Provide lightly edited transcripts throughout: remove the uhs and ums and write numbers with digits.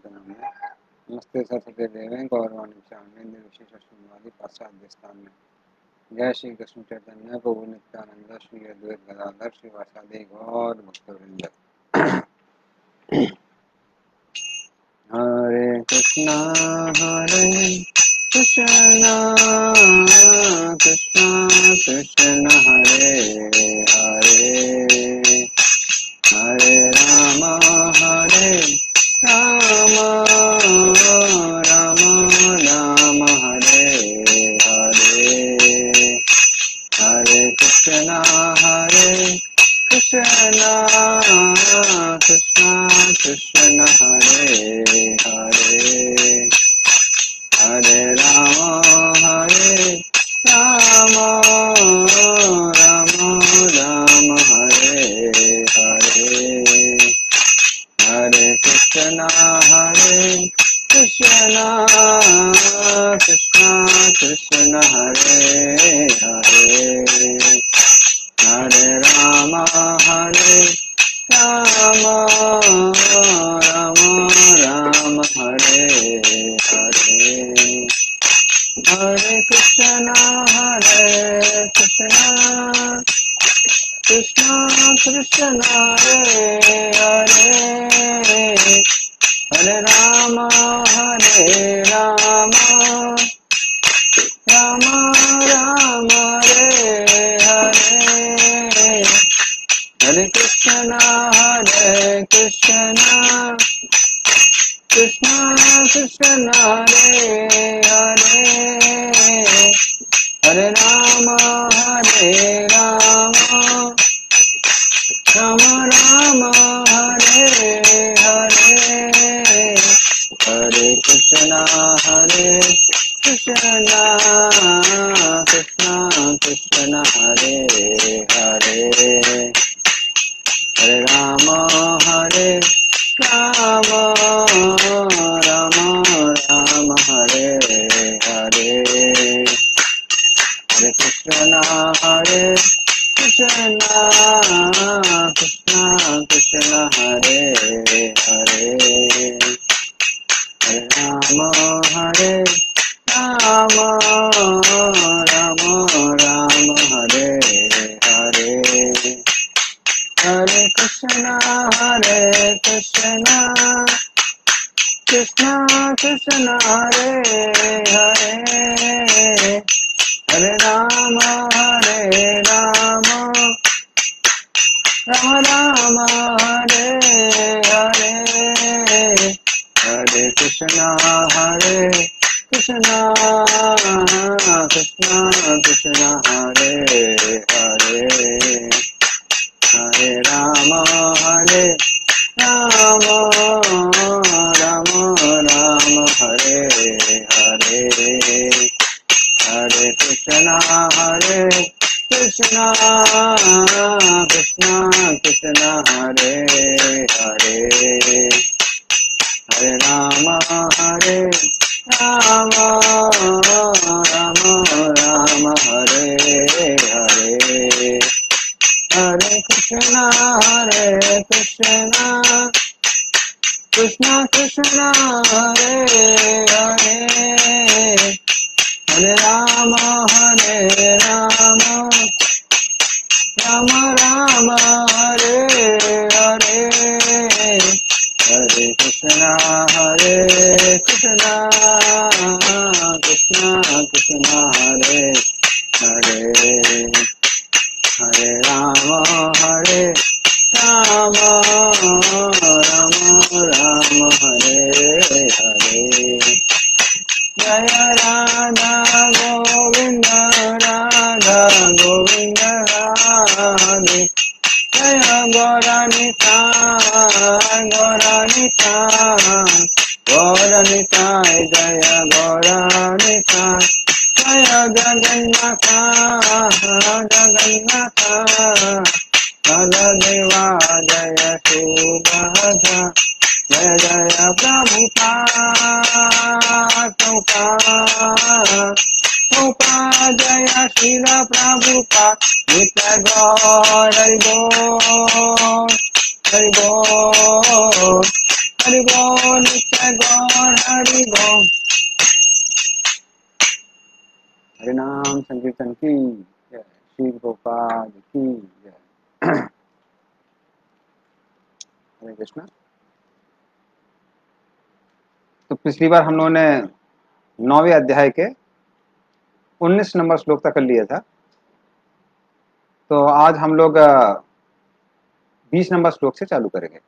नमस्ते सरस्वती देवी गौरवाणी स्वामी विशेष श्रीवादी पाश्चात्य स्थान में जय श्री कृष्ण चैतन्य प्रभु नित्यानंद श्री अद्वैत गदाधर श्रीवासादि गौर भक्तवृंद। हरे कृष्णा कृष्णा कृष्ण हरे हरे हरे राम राम राम हरे हरे हरे कृष्णा कृष्ण कृष्ण हरे हरे हरे राम राम राम हरे हरे हरे कृष्णा कृष्ण कृष्ण हरे हरे हरे राम राम राम हरे हरे हरे कृष्णा कृष्ण कृष्ण हरे हरे हरे राम राम राम हरे हरे हरे कृष्ण कृष्ण कृष्ण हरे हरे हरे राम राम राम हरे हरे हरे कृष्ण कृष्ण कृष्ण हरे हरे हरे राम राम हरे हरे हरे कृष्ण कृष्ण कृष्ण हरे हरे हरे राम राम हरे हरे हरे कृष्ण कृष्ण कृष्ण हरे हरे हरे राम राम राम हरे हरे हरे कृष्ण कृष्ण कृष्ण हरे हरे हरे राम राम हरे हरे हरे कृष्ण कृष्ण कृष्ण हरे हरे हरे राम राम हरे हरे हरे कृष्ण कृष्ण कृष्ण हरे हरे हरे राम राम हरे हरे हरे कृष्ण कृष्ण कृष्ण हरे हरे हरे राम राम हरे हरे जय राधा गोविंद राधे जय गौरानिताय गौरानिताय जय गौरानिताय जय जगन्नाथ बलदेवा जय सुभद्रा जय जय प्रभुपाद जय श्रील प्रभुपाद नित्य गौर हरि बोल हरि बोल नित्य गौर हरि बोल। हरि नाम संकीर्तन की जय, श्री गोपाल की जय। हरे कृष्णा। तो पिछली बार हम लोगों ने 9वें अध्याय के 19 नंबर श्लोक तक कर लिया था। तो आज हम लोग 20 नंबर श्लोक से चालू करेंगे।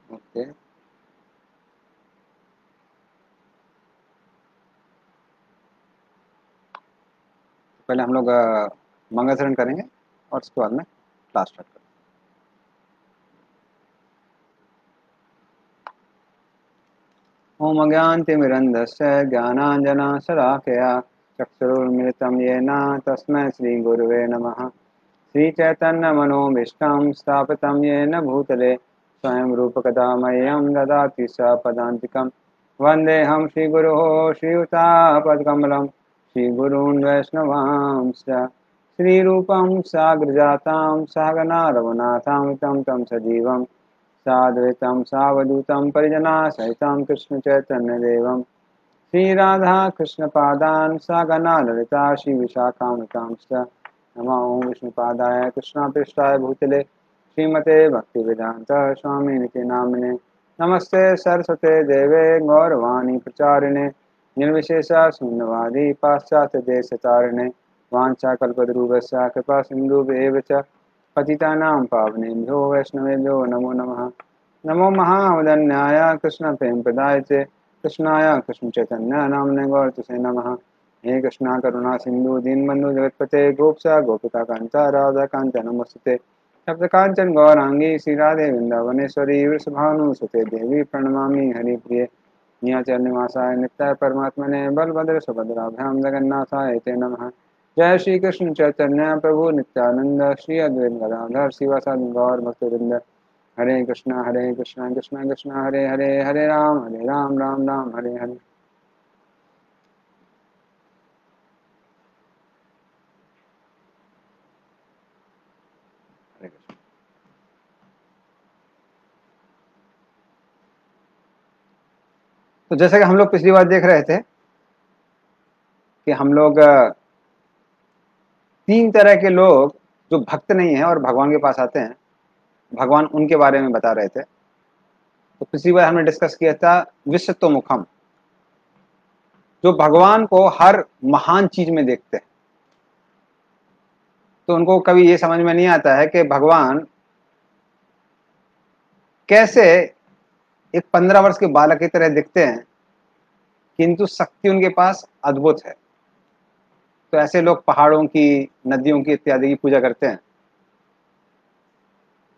ओके, पहले हम लोग मंगलाचरण करेंगे और उसके बाद में क्लास स्टार्ट करेंगे। ओम अज्ञानतिमिरन्धस्य ज्ञानाञ्जनशलाकया चक्षुरुन्मिलितं येन तस्मै श्रीगुरुवे नमः। श्रीचैतन्यमनोभीष्टं स्थापितं येन भूतले स्वयं रूपकदा मह्यं ददाति स पदान्तिकं। वन्देऽहं श्रीगुरोः श्रीयुतापद्कमलं श्रीगुरून् वैष्णवांश्च श्रीरूपं साग्रजातं सहगना रघुनाथां तं सजीवं साद्वैतं सावधूतं परिजनासहितं कृष्णचैतन्यदेवं श्रीराधा कृष्णपादान् सहगना ललिता श्रीविशाखान्वितांश्च नमो विष्णुपादाय कृष्णापृष्ठाय भूतले श्रीमते भक्तिवेदांत स्वामिनिति नामिने। नमस्ते सरस्वते देवे गौरवाणी प्रचारिणे निर्विशेष शून्यवादी पाश्चात्य देशतारिणे वाञ्छाकल्पतरुभ्यश्च कृपा सिन्धुभ्येव च पतितानां पावनेभ्यो वैष्णवेभ्यो नमो नमः। नमो महावदन्याय कृष्ण प्रेम प्रदाय च कृष्णाय कृष्ण चैतन्य नामने गौरतुसे नमः। हे कृष्णा करुणा सिंधु दीनबंधु जगतपते गोपसा गोपिका कांता राधा कांता नमस्ते। सप्त कांचन गौरांगी श्री राधे वृंदावनेश्वरी वृषभानुसुते देवी प्रणमामि हरिप्रिये। नीलाचल निवासाय नित्याय परमात्मने बलभद्र सुभद्राभ्याम जगन्नाथाय ते नमः। जय श्री कृष्ण चैतन्य प्रभु नित्यानंद श्री अद्वैत गदाधर शिवासादि गौर भक्तवृंद। हरे कृष्णा कृष्णा कृष्णा हरे हरे हरे राम राम राम हरे हरे। तो जैसा कि हम लोग पिछली बार देख रहे थे कि हम लोग 3 तरह के लोग जो भक्त नहीं है और भगवान के पास आते हैं, भगवान उनके बारे में बता रहे थे। तो पिछली बार हमने डिस्कस किया था विश्वतोमुखम, जो भगवान को हर महान चीज में देखते हैं। तो उनको कभी ये समझ में नहीं आता है कि भगवान कैसे एक 15 वर्ष के बालक की तरह दिखते हैं, किंतु शक्ति उनके पास अद्भुत है। तो ऐसे लोग पहाड़ों की, नदियों की इत्यादि की पूजा करते हैं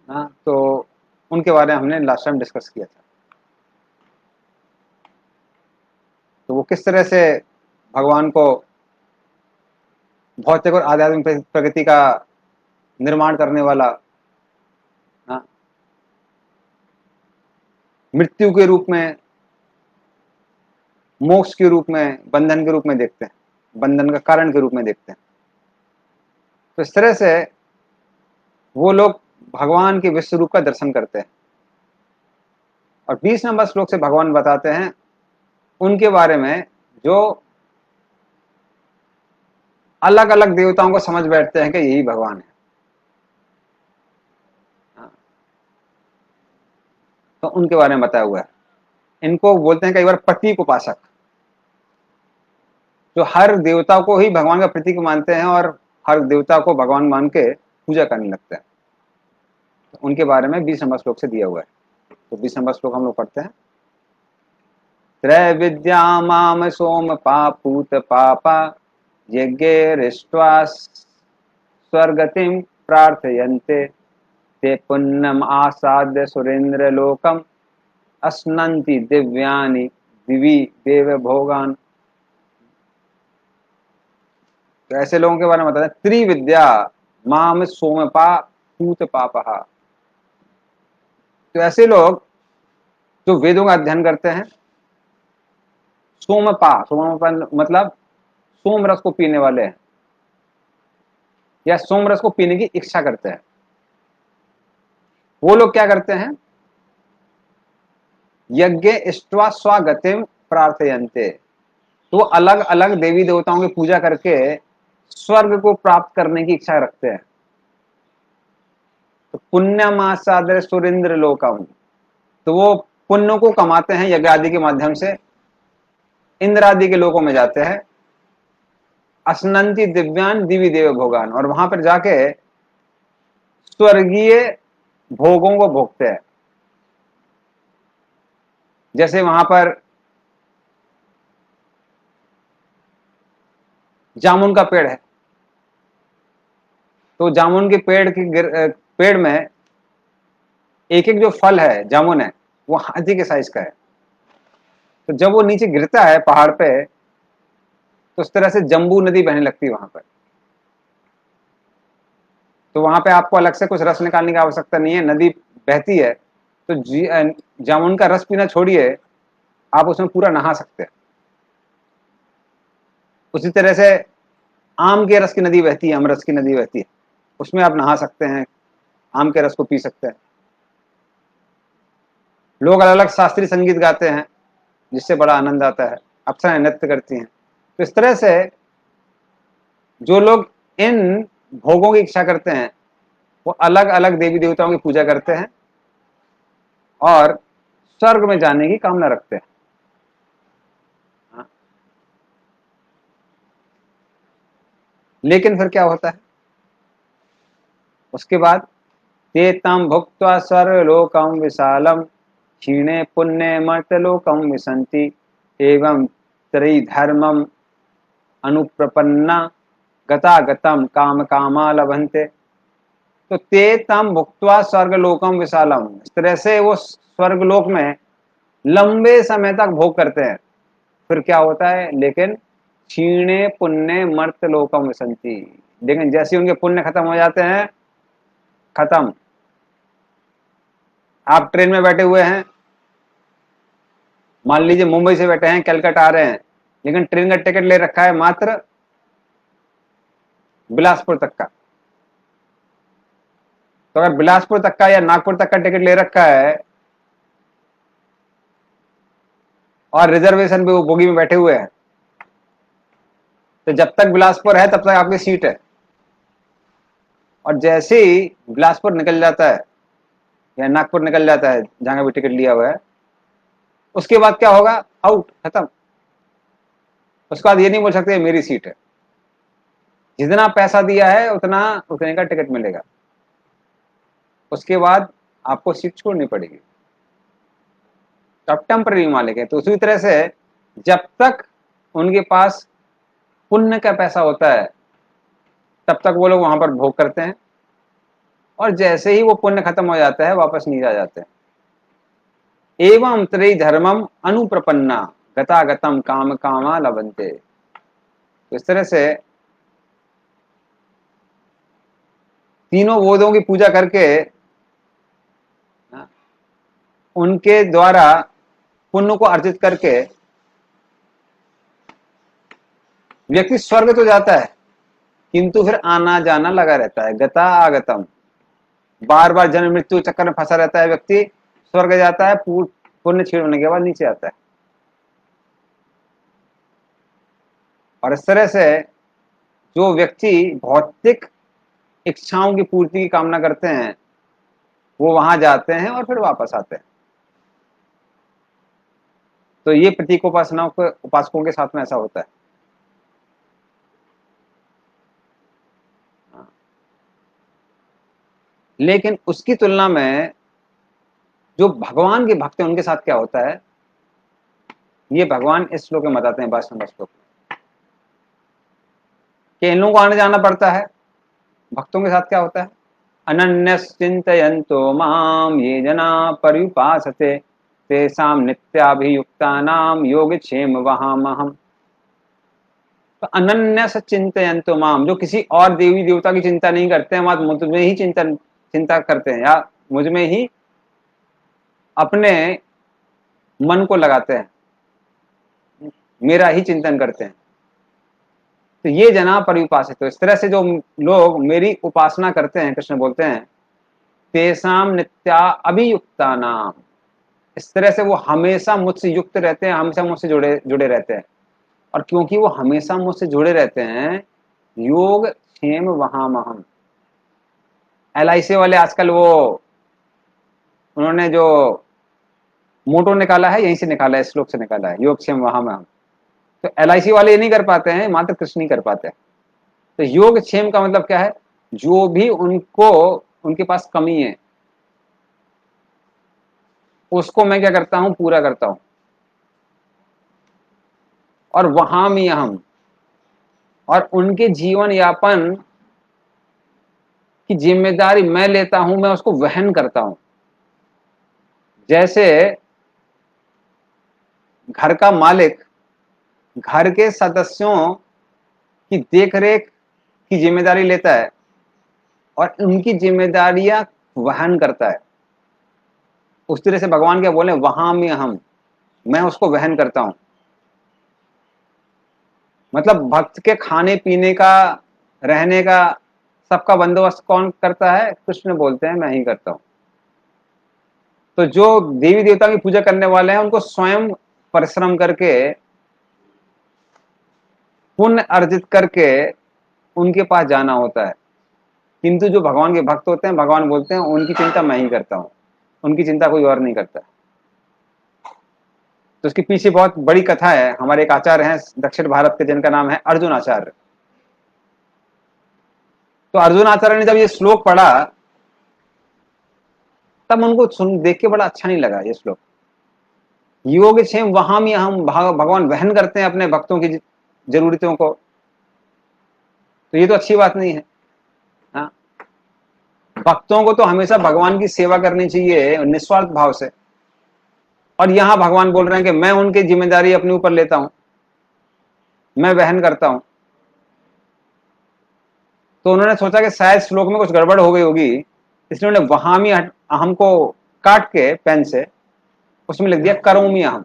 ना। तो उनके बारे में हमने लास्ट टाइम डिस्कस किया था। तो वो किस तरह से भगवान को भौतिक और आध्यात्मिक प्रगति का निर्माण करने वाला, मृत्यु के रूप में, मोक्ष के रूप में, बंधन के रूप में देखते हैं, बंधन का कारण के रूप में देखते हैं। तो इस तरह से वो लोग भगवान के विश्व रूप का दर्शन करते हैं। और 20 नंबर श्लोक से भगवान बताते हैं उनके बारे में जो अलग अलग देवताओं को समझ बैठते हैं कि यही भगवान है। तो उनके बारे में बताया हुआ है। इनको बोलते हैं कई बार प्रतीक उपासक, जो हर देवता को ही भगवान का प्रतीक मानते हैं और हर देवता को भगवान मान के पूजा करने लगते हैं। तो उनके बारे में 20 नंबर श्लोक से दिया हुआ है। तो 20 नंबर श्लोक हम लोग पढ़ते हैं। त्रय विद्या माम सोम पापूत पापा यज्ञेरिष्ट्वा स्वर्गतिं प्रार्थयन्ते ते पुण्यम आसाद्य सुरेंद्र लोकम अस्नन्ति दिव्यानि दिवी देव भोगान। तो ऐसे लोगों के बारे में बताते हैं त्रिविद्या माम सोमपा पूत पापहा। तो ऐसे लोग जो वेदों का अध्ययन करते हैं, सोमपा मतलब सोम रस को पीने वाले हैं, या सोमरस को पीने की इच्छा करते हैं, वो लोग क्या करते हैं, यज्ञ इष्ट्वा स्वागतिम प्रार्थयन्ते, तो अलग अलग देवी देवताओं की पूजा करके स्वर्ग को प्राप्त करने की इच्छा रखते हैं। तो पुण्यमासादर सुरेंद्र लोकम, तो वो पुण्य को कमाते हैं यज्ञ आदि के माध्यम से, इंद्र आदि के लोकों में जाते हैं, असनंती दिव्यान दिवी देव भोगान, और वहां पर जाके स्वर्गीय भोगों को भोगते हैं। जैसे वहां पर जामुन का पेड़ है, तो जामुन के पेड़ में एक एक जो फल है जामुन है वो हाथी के साइज का है। तो जब वो नीचे गिरता है पहाड़ पे, तो उस तरह से जम्बू नदी बहने लगती है वहां पर। तो वहां पे आपको अलग से कुछ रस निकालने की आवश्यकता नहीं है, नदी बहती है। तो जामुन का रस पीना छोड़िए, आप उसमें पूरा नहा सकते हैं। उसी तरह से आम के रस की नदी बहती है, अमरस की नदी बहती है, उसमें आप नहा सकते हैं, आम के रस को पी सकते हैं। लोग अलग अलग शास्त्रीय संगीत गाते हैं जिससे बड़ा आनंद आता है, अप्सराएं नृत्य करती हैं। तो इस तरह से जो लोग इन भोगों की इच्छा करते हैं वो अलग अलग देवी देवताओं की पूजा करते हैं और स्वर्ग में जाने की कामना रखते हैं। लेकिन फिर क्या होता है उसके बाद, ते तम भुक्त्वा स्वर्गलोकम विशालम क्षीणे पुण्य मर्त्यलोकम विसंति एवं त्रिधर्मम अनुप्रपन्ना गतागतम काम कामा लभन्ते। तो ते तम भुक्त्वा स्वर्गलोकम विशालम, इस तरह से वो स्वर्गलोक में लंबे समय तक भोग करते हैं। फिर क्या होता है, लेकिन क्षीणे पुण्य मर्त्यलोकम विसंति, लेकिन जैसे उनके पुण्य खत्म हो जाते हैं, खत्म। आप ट्रेन में बैठे हुए हैं, मान लीजिए मुंबई से बैठे हैं, कलकत्ता आ रहे हैं, लेकिन ट्रेन का टिकट ले रखा है मात्र बिलासपुर तक का। तो अगर बिलासपुर तक का या नागपुर तक का टिकट ले रखा है और रिजर्वेशन भी वो बोगी में बैठे हुए हैं, तो जब तक बिलासपुर है तब तक आपकी सीट है। और जैसे ही बिलासपुर निकल जाता है या नागपुर निकल जाता है जहां का भी टिकट लिया हुआ है, उसके बाद क्या होगा, आउट, खत्म। उसके बाद ये नहीं बोल सकते मेरी सीट है। जितना पैसा दिया है उतना उतने का टिकट मिलेगा, उसके बाद आपको सीट छोड़नी पड़ेगी। तो आप टेम्पररी मालिक है। तो उसी तरह से जब तक उनके पास पुण्य का पैसा होता है तब तक वो लोग वहां पर भोग करते हैं, और जैसे ही वो पुण्य खत्म हो जाता है वापस नीचे आ जाते हैं। एवं त्रिधर्मम अनुप्रपन्ना गतागतम काम कामा लभन्ते। तो इस तरह से तीनों बोधों की पूजा करके उनके द्वारा पुण्य को अर्जित करके व्यक्ति स्वर्ग तो जाता है, किंतु फिर आना जाना लगा रहता है, गता आगतम, बार बार जन्म मृत्यु चक्कर में फंसा रहता है व्यक्ति। स्वर्ग जाता है, पुण्य क्षीण होने के बाद नीचे आता है। और इस तरह से जो व्यक्ति भौतिक इच्छाओं की पूर्ति की कामना करते हैं वो वहां जाते हैं और फिर वापस आते हैं। तो ये प्रतीक उपासकों के साथ में ऐसा होता है। लेकिन उसकी तुलना में जो भगवान के भक्त हैं उनके साथ क्या होता है, ये भगवान इस श्लोक में बताते हैं, 22वें श्लोक में, कि इन लोगों को आने जाना पड़ता है। भक्तों के साथ क्या होता है, अनन्यश्चिन्तयन्तो माम ये जना पर्युपासते तेषां नित्याभियुक्तानां योगक्षेम वहामहम्। तो अनन्यस चिंतयन्तो माम, जो किसी और देवी देवता की चिंता नहीं करते हैं, वहां मुझ में ही चिंता करते हैं, या मुझ में ही अपने मन को लगाते हैं, मेरा ही चिंतन करते हैं। तो ये जना परिउपासित, तो इस तरह से जो लोग मेरी उपासना करते हैं, कृष्ण बोलते हैं तेसाम नित्या अभियुक्ता नाम, इस तरह से वो हमेशा मुझसे युक्त रहते हैं, हमेशा मुझसे जुड़े जुड़े रहते हैं। और क्योंकि वो हमेशा मुझसे जुड़े रहते हैं, योग क्षेम वहामहम। LIC वाले आजकल वो उन्होंने जो मोटो निकाला है, यहीं से निकाला है, श्लोक से निकाला है, योग क्षेम वहामहम। तो LIC वाले ये नहीं कर पाते हैं, मात्र कृष्ण ही कर पाते हैं। तो योग क्षेम का मतलब क्या है, जो भी उनको उनके पास कमी है उसको मैं क्या करता हूं, पूरा करता हूं। और वहां में हम, और उनके जीवन यापन की जिम्मेदारी मैं लेता हूं, मैं उसको वहन करता हूं। जैसे घर का मालिक घर के सदस्यों की देखरेख की जिम्मेदारी लेता है और उनकी जिम्मेदारियां वहन करता है, उस तरह से भगवान क्या बोले, वहां में हम, मैं उसको वहन करता हूं। मतलब भक्त के खाने पीने का, रहने का, सबका बंदोबस्त कौन करता है, कृष्ण बोलते हैं मैं ही करता हूं। तो जो देवी देवता की पूजा करने वाले हैं उनको स्वयं परिश्रम करके, पुण्य अर्जित करके उनके पास जाना होता है। किंतु जो भगवान के भक्त होते हैं, भगवान बोलते हैं उनकी चिंता मैं ही करता हूं, उनकी चिंता कोई और नहीं करता। तो उसके पीछे बहुत बड़ी कथा है। हमारे एक आचार्य हैं दक्षिण भारत के, जिनका नाम है अर्जुन आचार्य। तो अर्जुन आचार्य ने जब ये श्लोक पढ़ा तब उनको सुन देख के बड़ा अच्छा नहीं लगा ये श्लोक। योग क्षेम वहां में हम, भगवान वहन करते हैं अपने भक्तों की जरूरतों को, तो ये तो अच्छी बात नहीं है। हाँ, भक्तों को तो हमेशा भगवान की सेवा करनी चाहिए निस्वार्थ भाव से। और यहां भगवान बोल रहे हैं कि मैं उनकी जिम्मेदारी अपने ऊपर लेता हूं, मैं वहन करता हूं। तो उन्होंने सोचा कि शायद श्लोक में कुछ गड़बड़ हो गई होगी, इसलिए उन्होंने वहां में अहम को काट के पेन से उसमें लिख दिया करोमी अहम,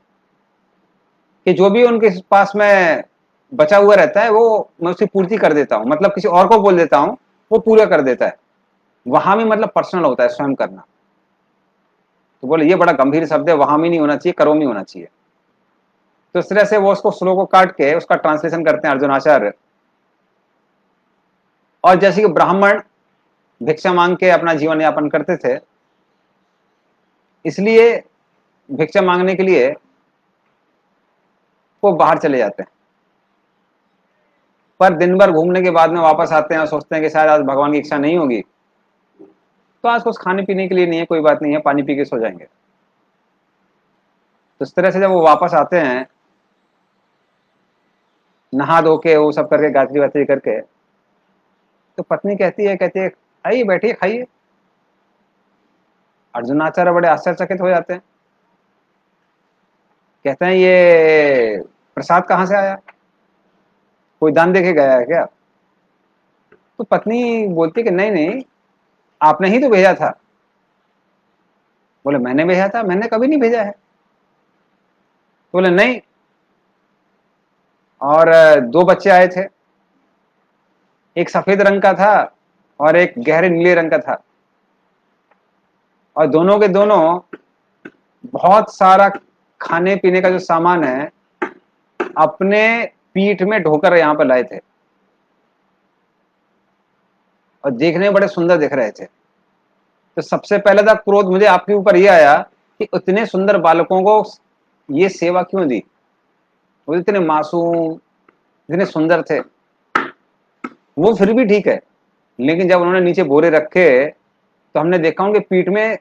कि जो भी उनके पास में बचा हुआ रहता है वो मैं उसकी पूर्ति कर देता हूं, मतलब किसी और को बोल देता हूं, वो पूरा कर देता है। वहां में मतलब पर्सनल होता है, स्वयं करना। तो बोले ये बड़ा गंभीर शब्द है, वहां में नहीं होना चाहिए, करोमी होना चाहिए। तो इस तरह से वो उसको श्लोक को काट के उसका ट्रांसलेशन करते हैं अर्जुनाचार्य। और जैसे कि ब्राह्मण भिक्षा मांग के अपना जीवन यापन करते थे, इसलिए भिक्षा मांगने के लिए वो बाहर चले जाते हैं। पर दिन भर घूमने के बाद में वापस आते हैं और सोचते हैं कि शायद आज भगवान की इच्छा नहीं होगी, तो आज कुछ खाने पीने के लिए नहीं है, कोई बात नहीं है, पानी पी के सो जाएंगे। तो इस तरह से जब वो वापस आते हैं, नहा धो के वो सब करके, गायत्री वात्री करके, तो पत्नी कहती है आइए बैठिए खाइए। अर्जुनाचार्य बड़े आश्चर्यचकित हो जाते हैं, कहते हैं ये प्रसाद कहाँ से आया, कोई दान देके गया है क्या? तो पत्नी बोलती है कि नहीं नहीं, आपने ही तो भेजा था। बोले मैंने भेजा था? मैंने कभी नहीं भेजा है। बोले नहीं, और दो बच्चे आए थे, एक सफेद रंग का था और एक गहरे नीले रंग का था, और दोनों के दोनों बहुत सारा खाने पीने का जो सामान है अपने पीठ में ढोकर यहां पर लाए थे, और देखने में बड़े सुंदर दिख रहे थे। तो सबसे पहले था क्रोध मुझे आपके ऊपर ये आया कि इतने सुंदर बालकों को ये सेवा क्यों दी, वो इतने मासूम, इतने सुंदर थे। वो फिर भी ठीक है, लेकिन जब उन्होंने नीचे बोरे रखे तो हमने देखा उनके पीठ में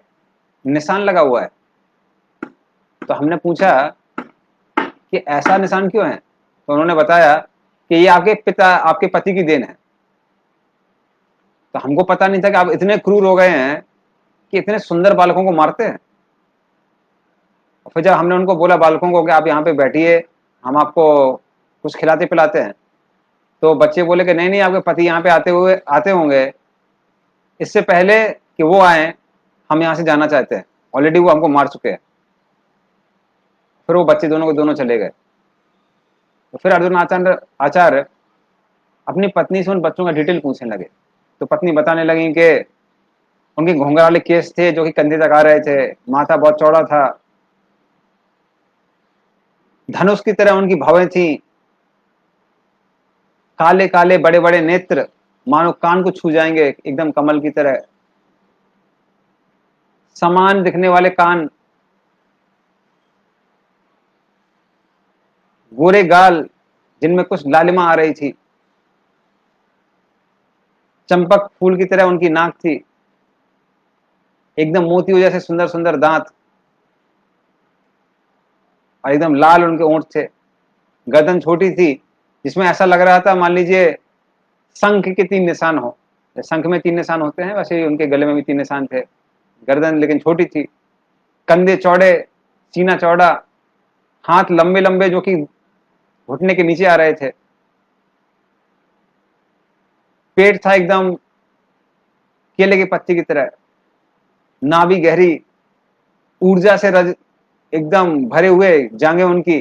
निशान लगा हुआ है। तो हमने पूछा कि ऐसा निशान क्यों है, तो उन्होंने बताया कि ये आपके पति की देन है। तो हमको पता नहीं था कि आप इतने क्रूर हो गए हैं कि इतने सुंदर बालकों को मारते हैं। फिर जब हमने उनको बोला बालकों को कि आप यहाँ पे बैठिए, हम आपको कुछ खिलाते पिलाते हैं, तो बच्चे बोले कि नहीं नहीं, आपके पति यहाँ पे आते होंगे, इससे पहले कि वो आए हम यहाँ से जाना चाहते हैं, ऑलरेडी वो हमको मार चुके हैं। फिर वो बच्चे दोनों के दोनों चले गए। तो फिर अर्जुन आचार्य अपनी पत्नी से उन बच्चों का डिटेल पूछने लगे। तो पत्नी बताने लगी कि उनके घोंघा वाले केस थे जो कि कंधे तक आ रहे थे, माथा बहुत चौड़ा था, धनुष की तरह उनकी भवें थी, काले काले बड़े बड़े नेत्र, मानो कान को छू जाएंगे, एकदम कमल की तरह, समान दिखने वाले कान, गोरे गाल जिनमें कुछ लालिमा आ रही थी, चंपक फूल की तरह उनकी नाक थी, एकदम मोतियों जैसे सुंदर सुंदर दांत, और एकदम लाल उनके ओंठ थे। गर्दन छोटी थी, जिसमें ऐसा लग रहा था मान लीजिए शंख के 3 निशान हो, शंख में 3 निशान होते हैं वैसे ही उनके गले में भी 3 निशान थे। गर्दन लेकिन छोटी थी, कंधे चौड़े, सीना चौड़ा, हाथ लंबे लंबे जो कि घुटने के नीचे आ रहे थे, पेट था एकदम केले के पत्ते की तरह, नाभि गहरी, ऊर्जा से रज एकदम भरे हुए जांघें उनकी,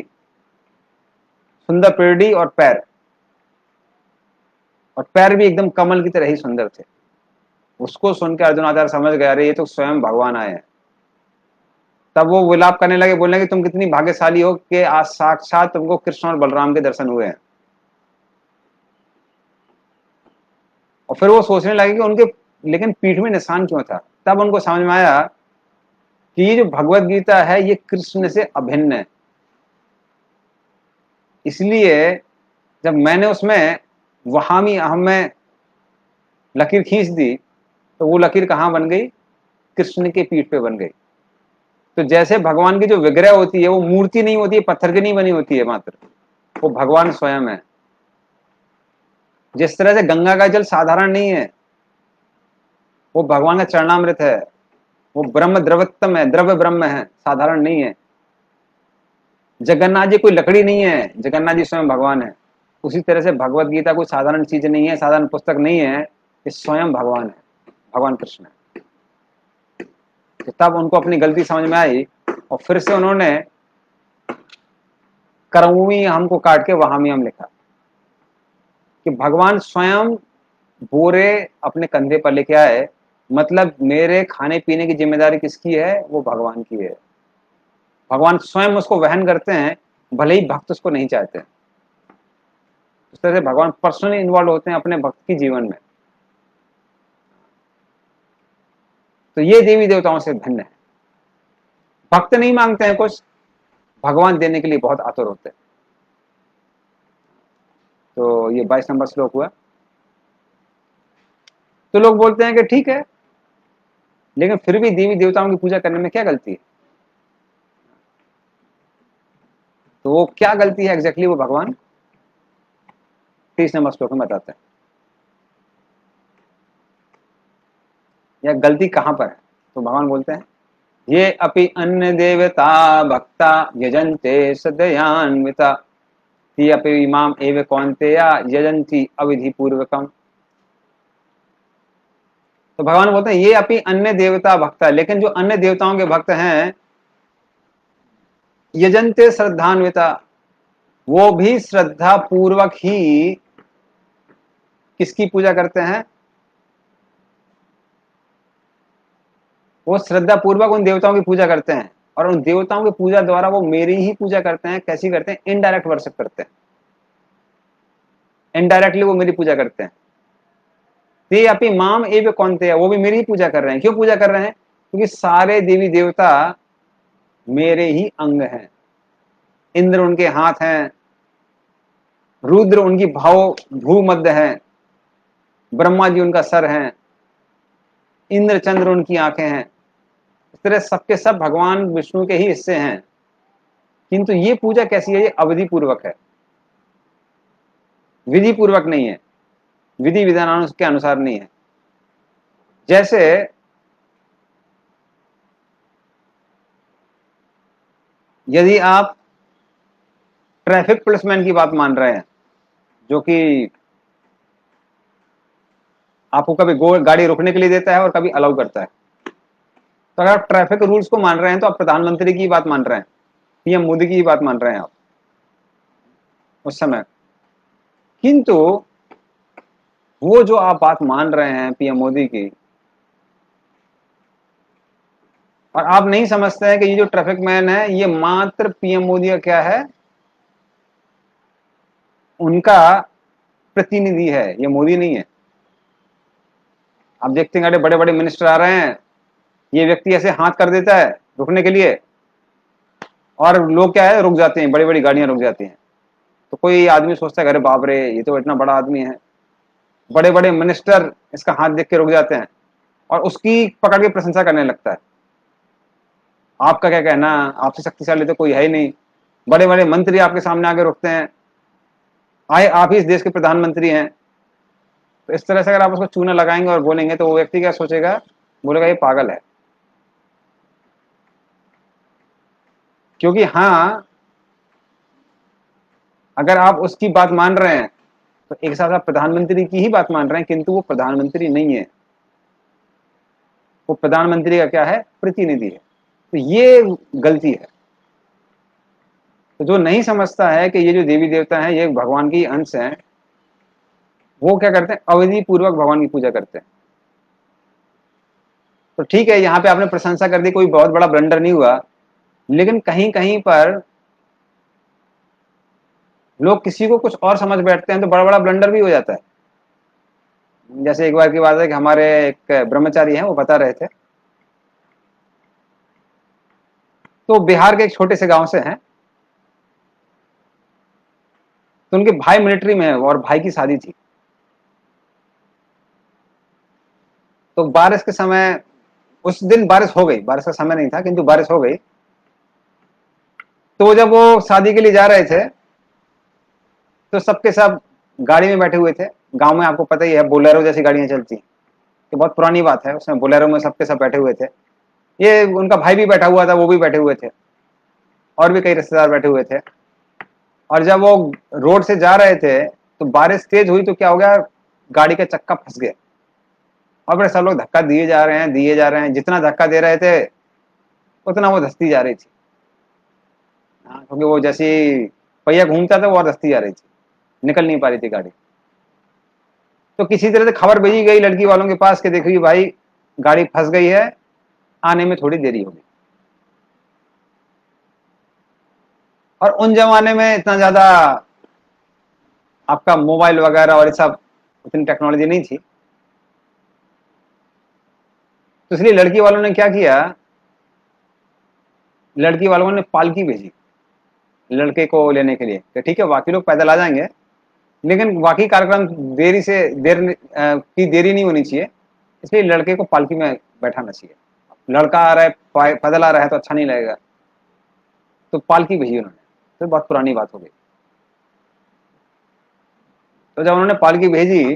सुंदर पेरडी और पैर भी एकदम कमल की तरह ही सुंदर थे। उसको सुनकर अर्जुनाचार्य समझ गया, अरे ये तो स्वयं भगवान आए हैं। तब वो विलाप करने लगे, बोलने कि तुम कितनी भाग्यशाली हो कि आज साक्षात तुमको कृष्ण और बलराम के दर्शन हुए हैं। और फिर वो सोचने लगे कि उनके लेकिन पीठ में निशान क्यों था। तब उनको समझ में आया कि ये जो भगवत गीता है ये कृष्ण से अभिन्न है। इसलिए जब मैंने उसमें वहामी अहम में लकीर खींच दी तो वो लकीर कहां बन गई, कृष्ण के पीठ पे बन गई। तो जैसे भगवान की जो विग्रह होती है वो मूर्ति नहीं होती है, पत्थर की नहीं बनी होती है मात्र, वो भगवान स्वयं है। जिस तरह से गंगा का जल साधारण नहीं है, वो भगवान का चरणामृत है, वो ब्रह्म द्रवत्तम है, द्रव्य ब्रह्म है, साधारण नहीं है। जगन्नाथ जी कोई लकड़ी नहीं है, जगन्नाथ जी स्वयं भगवान है। उसी तरह से भगवत गीता कोई साधारण चीज नहीं है, साधारण पुस्तक नहीं है, ये स्वयं भगवान है, भगवान कृष्ण है। तो तब उनको अपनी गलती समझ में आई और फिर से उन्होंने करऊमी हमको काट के वहामी हम लिखा कि भगवान स्वयं बोरे अपने कंधे पर लेके आए। मतलब मेरे खाने पीने की जिम्मेदारी किसकी है, वो भगवान की है। भगवान स्वयं उसको वहन करते हैं, भले ही भक्त उसको नहीं चाहते हैं। इस तरह से भगवान पर्सनली इन्वॉल्व होते हैं अपने भक्त की जीवन में। तो ये देवी देवताओं से भिन्न है। भक्त नहीं मांगते हैं कुछ, भगवान देने के लिए बहुत आतुर होते हैं। तो ये 22 नंबर श्लोक हुआ। तो लोग बोलते हैं कि ठीक है, लेकिन फिर भी देवी देवताओं की पूजा करने में क्या गलती है। तो वो क्या गलती है एग्जैक्टली, वो भगवान 30 नंबर श्लोक में बताते हैं। या गलती कहां पर है, तो भगवान बोलते हैं ये अपि अन्य देवता भक्ता यजन्ते सदयान्विता ती अपि इमाम एव कौन्तेया यजन्ति अविधि पूर्वकम। तो भगवान बोलते हैं ये अपि अन्य देवता भक्ता, लेकिन जो अन्य देवताओं के भक्त हैं यजन्ते श्रद्धान्विता, वो भी श्रद्धा पूर्वक ही किसकी पूजा करते हैं, वो श्रद्धा पूर्वक उन देवताओं की पूजा करते हैं। और उन देवताओं की पूजा द्वारा वो मेरी ही पूजा करते हैं। कैसी करते हैं, इनडायरेक्ट वर्शिप करते हैं, इनडायरेक्टली वो मेरी पूजा करते हैं। ते अपि माम एव कौन्तेय, वो भी मेरी ही पूजा कर रहे हैं। क्यों पूजा कर रहे हैं, क्योंकि सारे देवी देवता मेरे ही अंग हैं। इंद्र उनके हाथ हैं, रुद्र उनकी भूमध्य है, ब्रह्मा जी उनका सर हैं, इंद्र चंद्र उनकी आंखें हैं। इस तरह सबके सब भगवान विष्णु के ही हिस्से हैं। किंतु ये पूजा कैसी है, ये अवधि पूर्वक है, विधि पूर्वक नहीं है, विधि विधान के अनुसार नहीं है। जैसे यदि आप ट्रैफिक पुलिसमैन की बात मान रहे हैं, जो कि आपको कभी गाड़ी रोकने के लिए देता है और कभी अलाउ करता है, तो अगर आप ट्रैफिक रूल्स को मान रहे हैं तो आप प्रधानमंत्री की बात मान रहे हैं, पीएम मोदी की बात मान रहे हैं आप उस समय। किंतु वो जो आप बात मान रहे हैं पीएम मोदी की, और आप नहीं समझते हैं कि ये जो ट्रैफिक मैन है ये मात्र पीएम मोदी का क्या है, उनका प्रतिनिधि है, ये मोदी नहीं है। आप देखते हैं अरे बड़े बड़े मिनिस्टर आ रहे हैं, ये व्यक्ति ऐसे हाथ कर देता है रुकने के लिए, और लोग क्या है रुक जाते हैं, बड़ी बड़ी गाड़ियां रुक जाती हैं। तो कोई आदमी सोचता है अरे बाप रे ये तो इतना बड़ा आदमी है, बड़े बड़े मिनिस्टर इसका हाथ देख के रुक जाते हैं और उसकी पकड़ के प्रशंसा करने लगता है। आपका क्या कहना, आपसे शक्तिशाली तो कोई है ही नहीं, बड़े बड़े मंत्री आपके सामने आके रुकते हैं, आए आप ही इस देश के प्रधानमंत्री हैं। तो इस तरह से अगर आप उसको चूना लगाएंगे और बोलेंगे तो वो व्यक्ति क्या सोचेगा, बोलेगा ये पागल है। क्योंकि हाँ, अगर आप उसकी बात मान रहे हैं तो एक साथ आप प्रधानमंत्री की ही बात मान रहे हैं, किंतु वो प्रधानमंत्री नहीं है, वो प्रधानमंत्री का क्या है, प्रतिनिधि है। तो ये गलती है। तो जो नहीं समझता है कि ये जो देवी देवता हैं ये भगवान की अंश हैं, वो क्या करते हैं, अवधि पूर्वक भगवान की पूजा करते हैं। तो ठीक है, यहाँ पे आपने प्रशंसा कर दी, कोई बहुत बड़ा ब्लंडर नहीं हुआ, लेकिन कहीं कहीं पर लोग किसी को कुछ और समझ बैठते हैं तो बड़ा बड़ा ब्लंडर भी हो जाता है। जैसे एक बार की बात है कि हमारे एक ब्रह्मचारी हैं, वो बता रहे थे, तो बिहार के एक छोटे से गांव से हैं, तो उनके भाई मिलिट्री में है और भाई की शादी थी। तो बारिश के समय, उस दिन बारिश हो गई, बारिश का समय नहीं था किंतु बारिश हो गई। तो जब वो शादी के लिए जा रहे थे तो सबके सब गाड़ी में बैठे हुए थे। गांव में आपको पता ही है बोलेरो जैसी गाड़ियां चलती, तो बहुत पुरानी बात है, उसमें बोलेरो में सबके सब बैठे हुए थे। ये उनका भाई भी बैठा हुआ था, वो भी बैठे हुए थे, और भी कई रिश्तेदार बैठे हुए थे। और जब वो रोड से जा रहे थे तो बारिश तेज हुई, तो क्या हो गया, गाड़ी का चक्का फंस गया। और बड़े सब लोग धक्का दिए जा रहे हैं, दिए जा रहे हैं, जितना धक्का दे रहे थे उतना वो धसती जा रही थी। क्योंकि वो जैसे पहिया घूमता था वो और धसती जा रही थी, निकल नहीं पा रही थी गाड़ी। तो किसी तरह से खबर भेजी गई लड़की वालों के पास कि देखिए भाई गाड़ी फंस गई है, आने में थोड़ी देरी होगी। और उन जमाने में इतना ज्यादा आपका मोबाइल वगैरह और ये सब इतनी टेक्नोलॉजी नहीं थी। तो इसलिए लड़की वालों ने क्या किया, लड़की वालों ने पालकी भेजी लड़के को लेने के लिए कि ठीक है बाकी लोग पैदल आ जाएंगे, लेकिन बाकी कार्यक्रम देरी नहीं होनी चाहिए, इसलिए लड़के को पालकी में बैठाना चाहिए। लड़का आ रहा है पैदल आ रहा है तो अच्छा नहीं लगेगा, तो पालकी भेजी उन्होंने। तो बहुत पुरानी बात हो गई। तो जब उन्होंने पालकी भेजी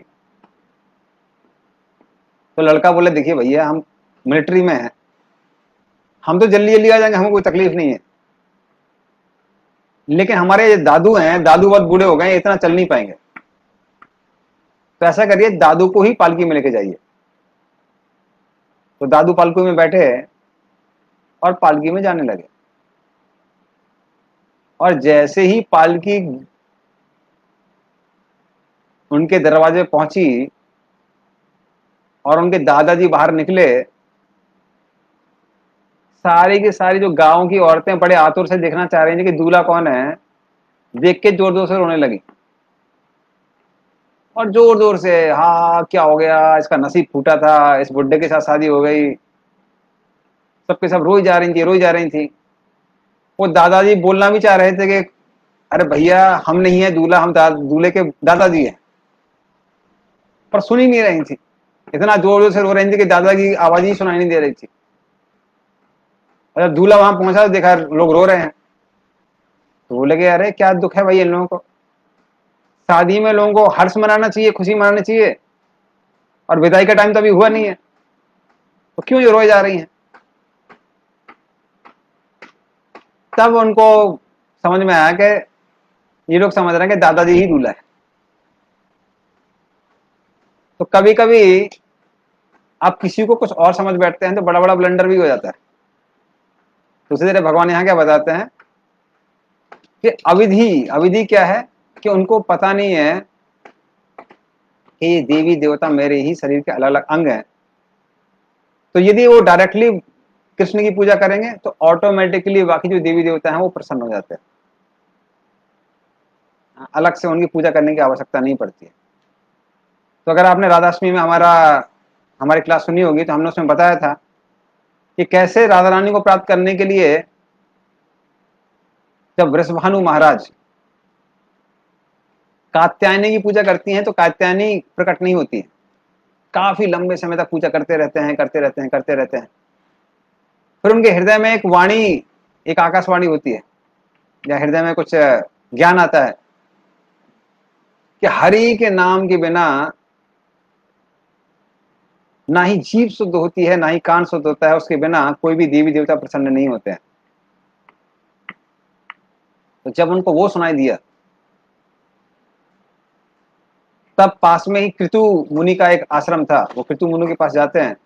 तो लड़का बोले देखिए भैया हम मिलिट्री में हैं, हम तो जल्दी जल्दी आ जाएंगे, हमें कोई तकलीफ नहीं है, लेकिन हमारे दादू हैं, दादू बहुत बूढ़े हो गए, इतना चल नहीं पाएंगे, तो ऐसा करिए दादू को ही पालकी में लेके जाइए। तो दादू पालकी में बैठे और पालकी में जाने लगे। और जैसे ही पालकी उनके दरवाजे पहुंची और उनके दादाजी बाहर निकले, सारी की सारी जो गांव की औरतें बड़े आतुर से देखना चाह रही थी कि दूल्हा कौन है, देख के जोर जोर से रोने लगी। और जोर जोर से, हाँ क्या हो गया, इसका नसीब फूटा था, इस बुड्ढे के साथ शादी हो गई। सबके सब रोई जा रही थी, रोई जा रही थी। वो दादाजी बोलना भी चाह रहे थे कि अरे भैया हम नहीं है दूल्हा, हम दूल्हे के दादाजी हैं, पर सुन ही नहीं रही थी, इतना जोर जोर से रो रही थी कि दादा की आवाज ही सुनाई नहीं दे रही थी। और जब दूल्हा वहां पहुंचा तो देखा लोग रो रहे हैं, तो बोले कि अरे क्या दुख है भाई इन लोगों को, शादी में लोगों को हर्ष मनाना चाहिए, खुशी मनानी चाहिए, और विदाई का टाइम तो अभी हुआ नहीं है, तो क्यों ये रोए जा रही हैं। तब उनको समझ में आया कि ये लोग समझ रहे हैं कि दादाजी ही दूल्हा है। तो कभी कभी आप किसी को कुछ और समझ बैठते हैं तो बड़ा बड़ा ब्लंडर भी हो जाता है। तो उसी तरह भगवान यहाँ क्या बताते हैं कि अविधि, अविधि क्या है कि उनको पता नहीं है कि ये देवी देवता मेरे ही शरीर के अलग अलग अंग हैं, तो यदि वो डायरेक्टली कृष्ण की पूजा करेंगे तो ऑटोमेटिकली बाकी जो देवी देवता हैं वो प्रसन्न हो जाते हैं, अलग से उनकी पूजा करने की आवश्यकता नहीं पड़ती है। तो अगर आपने राधाष्टमी में हमारी क्लास सुनी होगी तो हमने उसमें बताया था कि कैसे राधा रानी को प्राप्त करने के लिए जब वृषभानु महाराज कात्यायनी की पूजा करती हैं तो कात्यायनी प्रकट नहीं होती है, काफी लंबे समय तक पूजा करते रहते हैं, करते रहते हैं, करते रहते हैं। फिर उनके हृदय में एक वाणी, एक आकाशवाणी होती है, या हृदय में कुछ ज्ञान आता है कि हरि के नाम के बिना ना ही जीभ शुद्ध होती है, ना ही कान शुद्ध होता है, उसके बिना कोई भी देवी देवता प्रसन्न नहीं होते हैं। तो जब उनको वो सुनाई दिया तब पास में ही कृतु मुनि का एक आश्रम था, वो कृतु मुनि के पास जाते हैं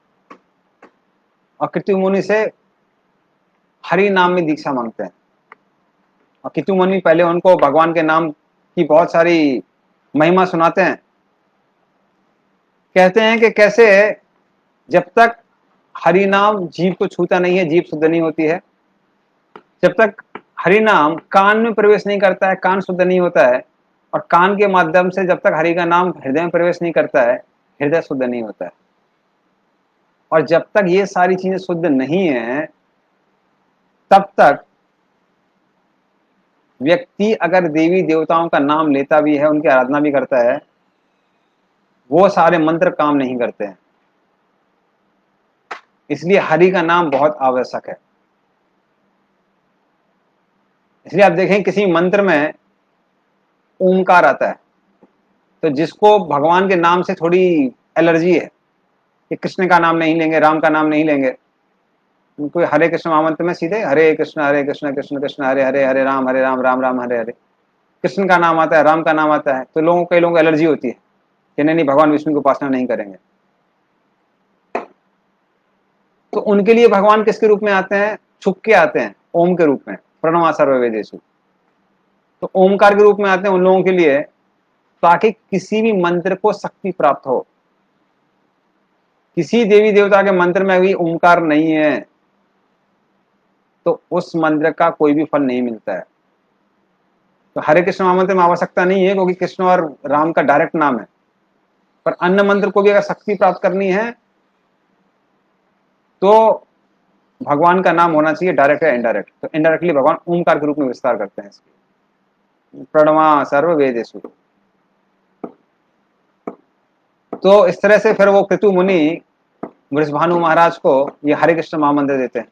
और कृतु मुनि से हरि नाम में दीक्षा मांगते हैं। और कृतु मुनि पहले उनको भगवान के नाम की बहुत सारी महिमा सुनाते हैं, कहते हैं कि कैसे जब तक हरि नाम जीव को छूता नहीं है, जीव शुद्ध नहीं होती है, जब तक हरि नाम कान में प्रवेश नहीं करता है, कान शुद्ध नहीं होता है, और कान के माध्यम से जब तक हरि का नाम हृदय में प्रवेश नहीं करता है, हृदय शुद्ध नहीं होता है। और जब तक ये सारी चीजें शुद्ध नहीं है तब तक व्यक्ति अगर देवी देवताओं का नाम लेता भी है, उनकी आराधना भी करता है, वो सारे मंत्र काम नहीं करते हैं। इसलिए हरि का नाम बहुत आवश्यक है। इसलिए आप देखें किसी मंत्र में ओमकार आता है, तो जिसको भगवान के नाम से थोड़ी एलर्जी है कि कृष्ण का नाम नहीं लेंगे, राम का नाम नहीं लेंगे, कोई हरे कृष्ण महामंत्र में सीधे हरे कृष्ण कृष्ण कृष्ण हरे हरे, हरे राम राम राम हरे हरे, कृष्ण का नाम आता है, राम का नाम आता है, तो कई लोगों को एलर्जी होती है कि नहीं भगवान विष्णु की उपासना नहीं करेंगे। तो उनके लिए भगवान किसके रूप में आते हैं? छुप के आते हैं, ओम के रूप में, प्रणवा सर्ववेदेषु। तो ओमकार के रूप में आते हैं उन लोगों के लिए ताकि किसी भी मंत्र को शक्ति प्राप्त हो। किसी देवी देवता के मंत्र में भी ओमकार नहीं है तो उस मंत्र का कोई भी फल नहीं मिलता है। तो हरे कृष्ण महामंत्र में आवश्यकता नहीं है क्योंकि कृष्ण और राम का डायरेक्ट नाम है, पर अन्य मंत्र को भी अगर शक्ति प्राप्त करनी है तो भगवान का नाम होना चाहिए, डायरेक्ट या इनडायरेक्ट। तो इनडायरेक्टली भगवान ओमकार के रूप में विस्तार करते हैं इसकी, प्रणवा सर्ववेदेषु। तो इस तरह से फिर वो कृतु मुनि वृषभानु महाराज को ये हरे कृष्ण महामंत्र देते हैं,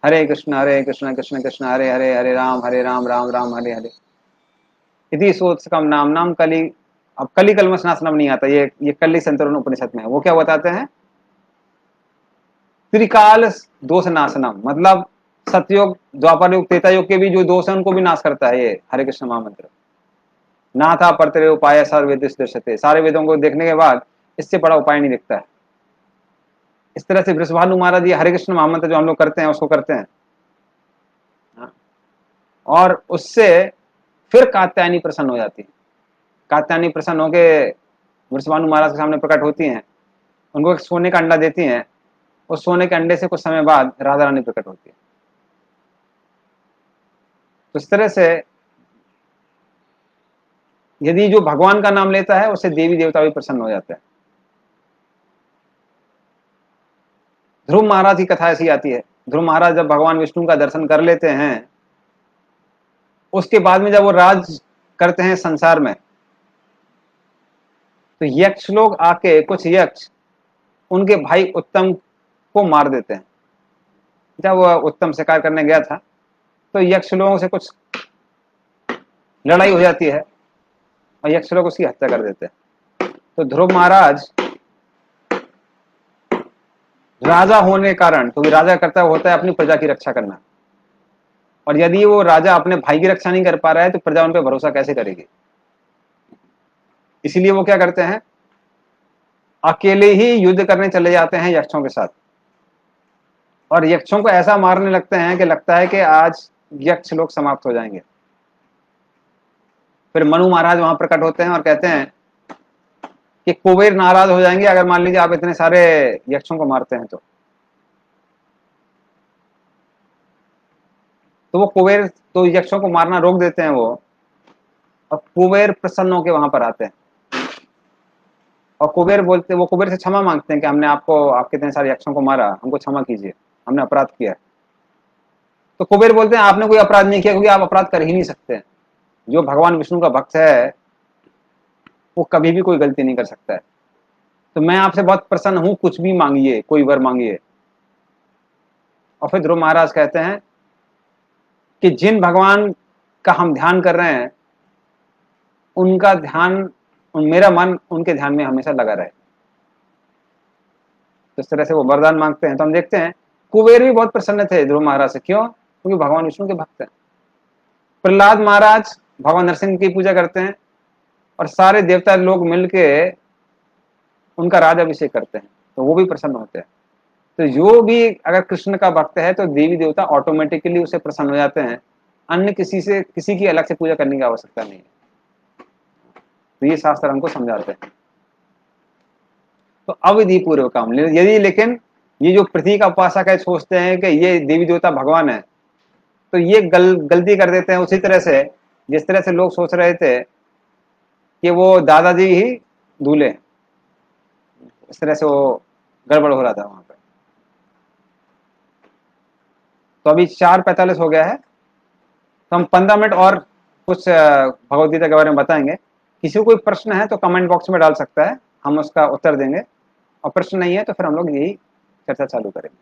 हरे कृष्ण कृष्ण कृष्ण हरे हरे, हरे राम राम राम हरे हरे, इति सोत्सकम नाम नाम कली। अब कली कलमश नाशनम नहीं आता, ये कली संतरण उपनिषद में है। वो क्या बताते हैं? त्रिकाल दोष नाशनम, मतलब सतयुग, द्वापर युग, त्रेता युग के भी जो दोष है उनको भी नाश करता है ये हरे कृष्ण महामंत्र। ना था परतरे उपाय सर्ववेद दृश्यते, सारे वेदों को देखने के बाद इससे बड़ा उपाय नहीं दिखता है। इस तरह से वृषभानु महाराज ये हरे कृष्ण महामंत्र जो हम लोग करते हैं उसको करते हैं, और उससे फिर कात्यायनी प्रसन्न हो जाती है। कात्यायनी प्रसन्न होके वृषभानु महाराज के सामने प्रकट होती हैं, उनको एक सोने का अंडा देती हैं, उस सोने के अंडे से कुछ समय बाद राधा रानी प्रकट होती है। तो इस तरह से यदि जो भगवान का नाम लेता है उससे देवी देवता भी प्रसन्न हो जाते हैं। ध्रुव महाराज की कथा ऐसी आती है। ध्रुव महाराज जब भगवान विष्णु का दर्शन कर लेते हैं, उसके बाद में जब वो राज करते हैं संसार में, तो यक्ष लोग आके, कुछ यक्ष उनके भाई उत्तम को मार देते हैं। जब वह उत्तम शिकार करने गया था तो यक्ष लोगों से कुछ लड़ाई हो जाती है और यक्ष लोग उसकी हत्या कर देते हैं। तो ध्रुव महाराज राजा होने के कारण, क्योंकि राजा करता होता है अपनी प्रजा की रक्षा करना, और यदि वो राजा अपने भाई की रक्षा नहीं कर पा रहा है तो प्रजा उन पर भरोसा कैसे करेगी? इसीलिए वो क्या करते हैं, अकेले ही युद्ध करने चले जाते हैं यक्षों के साथ, और यक्षों को ऐसा मारने लगते हैं कि लगता है कि आज यक्ष लोग समाप्त हो जाएंगे। फिर मनु महाराज वहां प्रकट होते हैं और कहते हैं कि कुबेर नाराज हो जाएंगे अगर मान लीजिए आप इतने सारे यक्षों को मारते हैं तो वो कुबेर तो यक्षों को मारना रोक देते हैं वो, और कुबेर प्रसन्न होकर वहां पर आते हैं और वो कुबेर से क्षमा मांगते हैं कि हमने आपके इतने सारे यक्षों को मारा, हमको क्षमा कीजिए, हमने अपराध किया। तो कुबेर बोलते हैं आपने कोई अपराध नहीं किया, क्योंकि आप अपराध कर ही नहीं सकते। जो भगवान विष्णु का भक्त है वो कभी भी कोई गलती नहीं कर सकता है। तो मैं आपसे बहुत प्रसन्न हूं, कुछ भी मांगिए, कोई वर मांगिए। और फिर ध्रुव महाराज कहते हैं कि जिन भगवान का हम ध्यान कर रहे हैं उनका ध्यान, मेरा मन उनके ध्यान में हमेशा लगा रहे। जिस तरह से वो वरदान मांगते हैं तो हम देखते हैं कुबेर भी बहुत प्रसन्न थे ध्रुव महाराज से। क्यों? क्योंकि भगवान विष्णु के भक्त हैं। प्रहलाद महाराज भगवान नरसिंह की पूजा करते हैं और सारे देवता लोग मिलके उनका राज अभिषेक करते हैं, तो वो भी प्रसन्न होते हैं। तो जो भी अगर कृष्ण का भक्त है तो देवी देवता ऑटोमेटिकली उसे प्रसन्न हो जाते हैं। अन्य किसी की अलग से पूजा करने की आवश्यकता नहीं है। तो ये शास्त्र हमको समझाते हैं। तो अविधि पूर्वक काम, यदि लेकिन ये जो पृथ्वी का उपासक है सोचते हैं कि ये देवी देवता भगवान है, तो ये गलती कर देते हैं उसी तरह से जिस तरह से लोग सोच रहे थे कि वो दादाजी ही दूल्हे हैं। इस तरह से वो गड़बड़ हो रहा था वहां पर। तो अभी 4:45 हो गया है, तो हम 15 मिनट और कुछ भगवद गीता के बारे में बताएंगे। किसी को कोई प्रश्न है तो कमेंट बॉक्स में डाल सकता है, हम उसका उत्तर देंगे। और प्रश्न नहीं है तो फिर हम लोग यही चर्चा चालू करेंगे,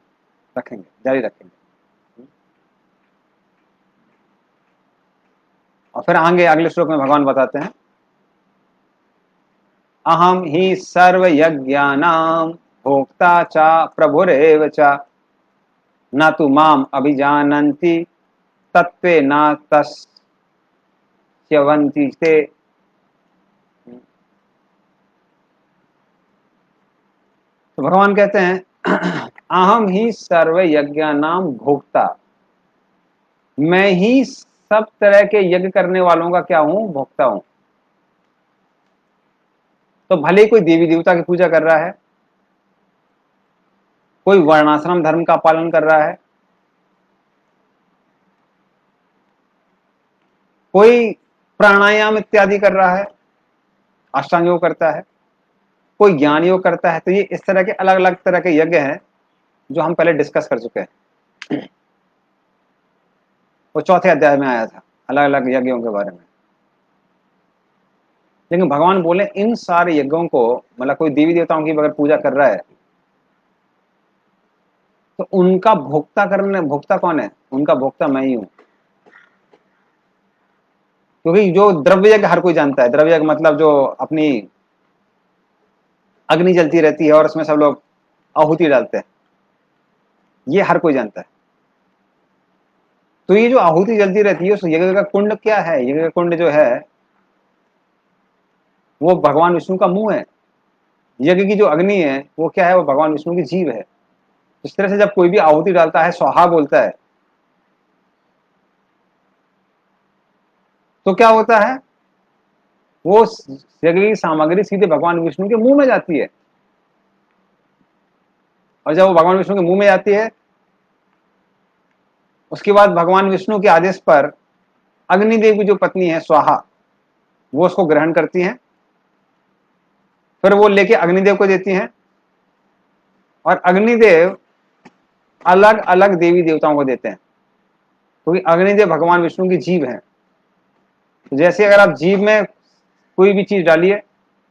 रखेंगे, जारी रखेंगे। और फिर आगे अगले श्लोक में भगवान बताते हैं अहम ही सर्व यज्ञानां भोक्ता च प्रभुरेव च न तु माम अभिजानन्ति तत्वे न तस्यवन्ति ते। तो भगवान कहते हैं अहम ही सर्व यज्ञानां भोक्ता, मैं ही सब तरह के यज्ञ करने वालों का क्या हूं? भोक्ता हूं। तो भले ही कोई देवी देवता की पूजा कर रहा है, कोई वर्णाश्रम धर्म का पालन कर रहा है, कोई प्राणायाम इत्यादि कर रहा है, अष्टांग योग करता है, कोई ज्ञान योग करता है, तो ये इस तरह के अलग अलग तरह के यज्ञ हैं जो हम पहले डिस्कस कर चुके हैं। वो चौथे अध्याय में आया था अलग अलग यज्ञों के बारे में। लेकिन भगवान बोले इन सारे यज्ञों को, मतलब कोई देवी देवताओं की अगर पूजा कर रहा है तो उनका भोक्ता कौन है? उनका भोक्ता मैं ही हूं। क्योंकि जो द्रव्य यज्ञ हर कोई जानता है, द्रव्य यज्ञ मतलब जो अपनी अग्नि जलती रहती है और उसमें सब लोग आहुति डालते हैं, ये हर कोई जानता है। तो ये जो आहुति जलती रहती है उस यज्ञ का कुंड क्या है? यज्ञ का कुंड जो है वो भगवान विष्णु का मुंह है। यज्ञ की जो अग्नि है वो क्या है? वो भगवान विष्णु की जीभ है। इस तरह से जब कोई भी आहुति डालता है, स्वाहा बोलता है, तो क्या होता है? वो यज्ञ की सामग्री सीधे भगवान विष्णु के मुंह में जाती है। और जब वो भगवान विष्णु के मुंह में जाती है उसके बाद भगवान विष्णु के आदेश पर अग्निदेव की जो पत्नी है स्वाहा, वो उसको ग्रहण करती हैं, फिर वो लेके अग्निदेव को देती हैं और अग्निदेव अलग अलग देवी देवताओं को देते हैं, क्योंकि अग्निदेव भगवान विष्णु की जीभ है। तो जैसे अगर आप जीभ में कोई भी चीज डालिए,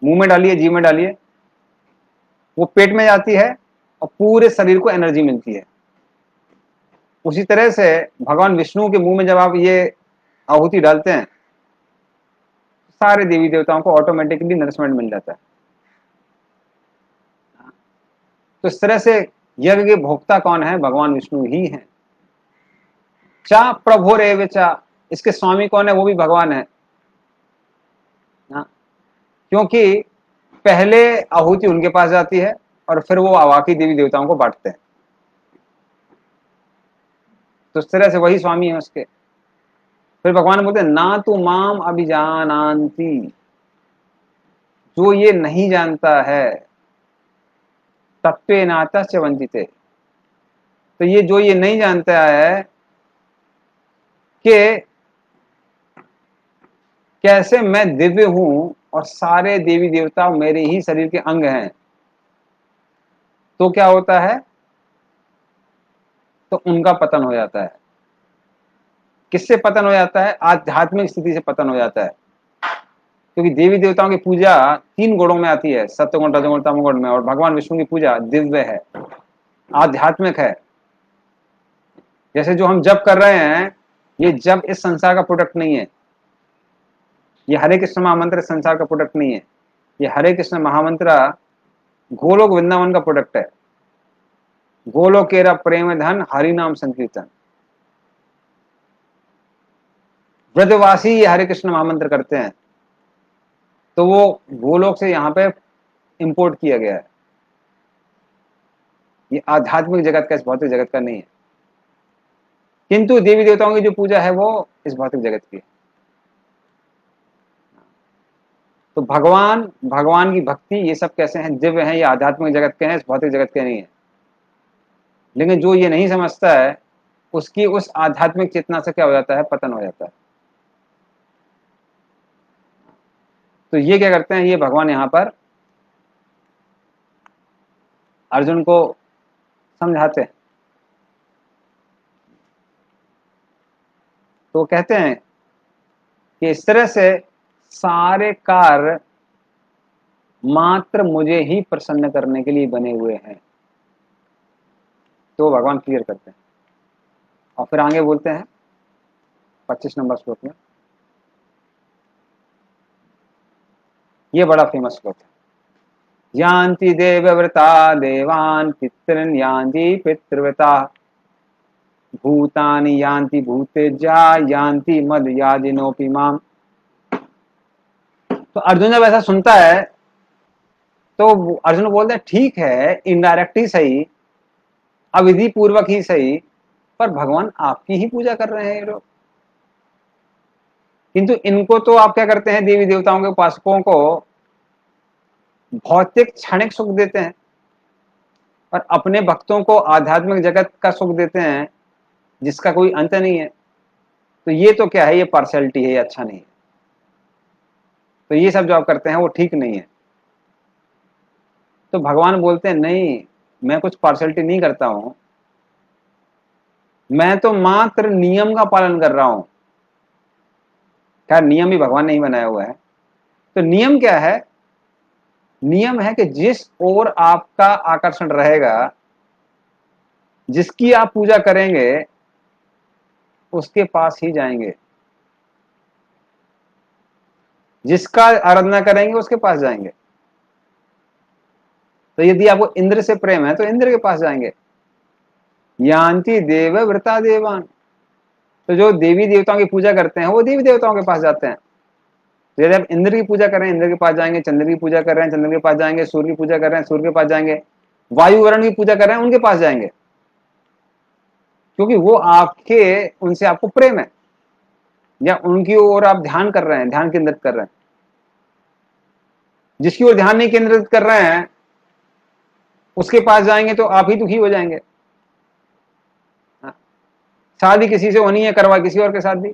मुंह में डालिए, जीभ में डालिए, वो पेट में जाती है और पूरे शरीर को एनर्जी मिलती है। उसी तरह से भगवान विष्णु के मुंह में जब आप ये आहुति डालते हैं सारे देवी देवताओं को ऑटोमेटिकली नरिशमेंट मिल जाता है। तो इस तरह से यज्ञ के भोक्ता कौन है? भगवान विष्णु ही है। चा प्रभुरेव चा, इसके स्वामी कौन है? वो भी भगवान है। क्योंकि पहले आहुति उनके पास जाती है और फिर वो बाकी देवी देवताओं को बांटते हैं। तो इस तरह से वही स्वामी है उसके। फिर भगवान बोलते हैं ना तू माम अभिजानांति, जो ये नहीं जानता है तत्वे नाता च वंचिते, तो ये जो ये नहीं जानता है कि कैसे मैं दिव्य हूं और सारे देवी देवता मेरे ही शरीर के अंग हैं, तो क्या होता है, तो उनका पतन हो जाता है। किससे पतन हो जाता है? आध्यात्मिक स्थिति से पतन हो जाता है। क्योंकि देवी देवताओं की पूजा 3 गुणों में आती है, सत्वगुण, रजोगुण, तमोगुण में, और भगवान विष्णु की पूजा दिव्य है, आध्यात्मिक है। जैसे जो हम जप कर रहे हैं, ये जप इस संसार का प्रोडक्ट नहीं है। ये हरे कृष्ण महामंत्र संसार का प्रोडक्ट नहीं है। ये हरे कृष्ण महामंत्र गोलोक वृंदावन का प्रोडक्ट है। गोलोकेरा प्रेम धन हरि नाम संकीर्तन। ब्रजवासी ये हरे कृष्ण महामंत्र करते हैं, तो वो गोलोक से यहाँ पे इंपोर्ट किया गया है। ये आध्यात्मिक जगत का, इस भौतिक जगत का नहीं है। किंतु देवी देवताओं की जो पूजा है वो इस भौतिक जगत की है। तो भगवान की भक्ति, ये सब कैसे हैं? दिव्य हैं, ये आध्यात्मिक जगत के हैं, इस भौतिक जगत के नहीं है। लेकिन जो ये नहीं समझता है, उसकी उस आध्यात्मिक चेतना से क्या हो जाता है? पतन हो जाता है। तो ये क्या करते हैं? ये भगवान यहाँ पर अर्जुन को समझाते हैं। तो कहते हैं कि इस तरह से सारे कार्य मात्र मुझे ही प्रसन्न करने के लिए बने हुए हैं। तो भगवान क्लियर करते हैं और फिर आगे बोलते हैं 25 नंबर श्लोक में। ये बड़ा फेमस श्लोक है। यान्ति देवव्रता देवान् पितॄन् यान्ति पितृव्रता भूतानि यान्ति भूतेज्या यान्ति मद याजिनोपि माम। तो अर्जुन जब ऐसा सुनता है तो अर्जुन बोलते हैं ठीक है, इनडायरेक्ट ही सही, अविधि पूर्वक ही सही, पर भगवान आपकी ही पूजा कर रहे हैं ये लोग। किंतु इनको तो आप क्या करते हैं? देवी देवताओं के उपासकों को भौतिक क्षणिक सुख देते हैं और अपने भक्तों को आध्यात्मिक जगत का सुख देते हैं जिसका कोई अंत नहीं है। तो ये तो क्या है? ये पार्शियलिटी है, ये अच्छा नहीं है। तो ये सब जो आप करते हैं वो ठीक नहीं है। तो भगवान बोलते हैं नहीं, मैं कुछ पार्शियलिटी नहीं करता हूं, मैं तो मात्र नियम का पालन कर रहा हूं। खैर नियम भी भगवान ने ही बनाया हुआ है। तो नियम क्या है? नियम है कि जिस ओर आपका आकर्षण रहेगा, जिसकी आप पूजा करेंगे, उसके पास ही जाएंगे। जिसका आराधना करेंगे उसके पास जाएंगे। तो यदि आपको इंद्र से प्रेम है तो इंद्र के पास जाएंगे। यान्ति देव व्रता देवान, तो जो देवी देवताओं की पूजा करते हैं वो देवी देवताओं के पास जाते हैं। तो यदि आप इंद्र की पूजा कर रहे हैं, इंद्र के पास जाएंगे। चंद्र की पूजा कर रहे हैं, चंद्र के पास जाएंगे। सूर्य की पूजा कर रहे हैं, सूर्य के पास जाएंगे। वायु वरुण की पूजा कर रहे हैं, उनके पास जाएंगे, क्योंकि वो आपके, उनसे आपको प्रेम है, या उनकी ओर आप ध्यान कर रहे हैं, ध्यान केंद्रित कर रहे हैं। जिसकी ओर ध्यान नहीं केंद्रित कर रहे हैं उसके पास जाएंगे तो आप ही दुखी हो जाएंगे। शादी किसी से होनी है, करवा किसी और के साथ भी,